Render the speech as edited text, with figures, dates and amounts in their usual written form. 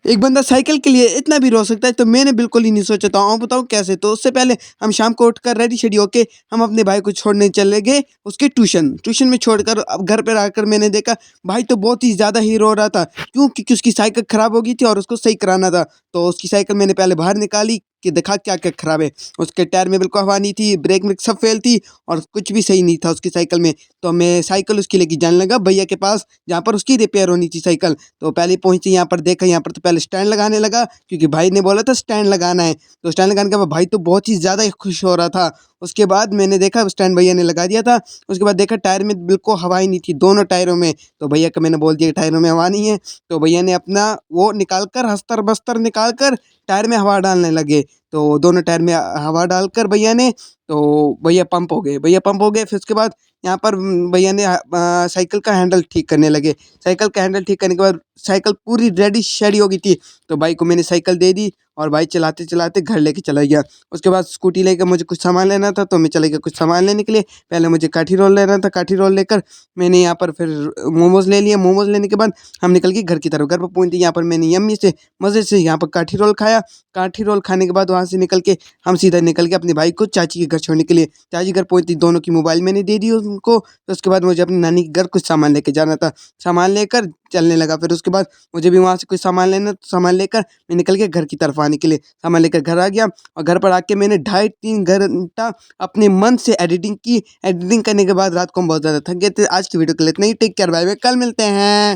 एक बंदा साइकिल के लिए इतना भी रो सकता है, तो मैंने बिल्कुल ही नहीं सोचा था। और बताऊँ कैसे? तो उससे पहले हम शाम को उठकर रेडी शेडी होके हम अपने भाई को छोड़ने चले गए उसके ट्यूशन में छोड़कर अब घर पर आकर मैंने देखा भाई तो बहुत ही ज़्यादा ही रो रहा था। क्यों? क्योंकि उसकी साइकिल ख़राब हो गई थी और उसको सही कराना था। तो उसकी साइकिल मैंने पहले बाहर निकाली कि देखा क्या-क्या ख़राब है। उसके टायर में बिल्कुल हवा नहीं थी, ब्रेक में सब फ़ेल थी और कुछ भी सही नहीं था उसकी साइकिल में। तो मैं साइकिल उसकी लेके जाने लगा भैया के पास, जहाँ पर उसकी रिपेयर होनी थी साइकिल। तो पहले पहुँचे यहाँ पर, देखा यहाँ पर तो पहले स्टैंड लगाने लगा, क्योंकि भाई ने बोला था स्टैंड लगाना है। तो स्टैंड लगाने के बाद भाई तो बहुत ही ज़्यादा ही खुश हो रहा था। उसके बाद मैंने देखा स्टैंड भैया ने लगा दिया था। उसके बाद देखा टायर में बिल्कुल हवा ही नहीं थी, दोनों टायरों में। तो भैया को मैंने बोल दिया कि टायरों में हवा नहीं है। तो भैया ने अपना वो निकाल कर, अस्तर-बस्तर निकाल कर टायर में हवा डालने लगे। तो दोनों टायर में हवा डालकर भैया ने, तो भैया पंप हो गए, फिर उसके बाद यहाँ पर भैया ने साइकिल का हैंडल ठीक करने लगे। साइकिल का हैंडल ठीक करने के बाद साइकिल पूरी रेडी शेडी हो गई थी। तो भाई को मैंने साइकिल दे दी और भाई चलाते-चलाते घर लेके चला गया। उसके बाद स्कूटी लेकर मुझे कुछ सामान लेना था, तो मैं चला गया कुछ सामान लेने के लिए। पहले मुझे काठी रोल लेना था, काठी रोल लेकर मैंने यहाँ पर फिर मोमोज़ ले लिए। मोमोज़ लेने के बाद हम निकल गए घर की तरफ। घर पर पहुँचे, यहाँ पर मैंने यम्मी से मज़े से यहाँ पर काठी रोल खाया। काठी रोल खाने के बाद वहाँ से निकल के हम सीधा निकल गए अपने भाई को चाची के घर छोड़ने के लिए। चाची घर पहुँचते दोनों की मोबाइल मैंने दे दी उनको। तो उसके बाद मुझे अपनी नानी के घर कुछ सामान लेके जाना था। सामान लेकर चलने लगा। फिर उसके बाद मुझे भी वहाँ से कुछ सामान लेना, तो सामान लेकर मैं निकल गया घर की तरफ आने के लिए। सामान लेकर घर आ गया और घर पर आके मैंने ढाई 3 घंटा अपने मन से एडिटिंग की। एडिटिंग करने के बाद रात को हम बहुत ज़्यादा थक गए थे। आज की वीडियो के लिए इतना ही। टेक केयर, बाय बाय, कल मिलते हैं।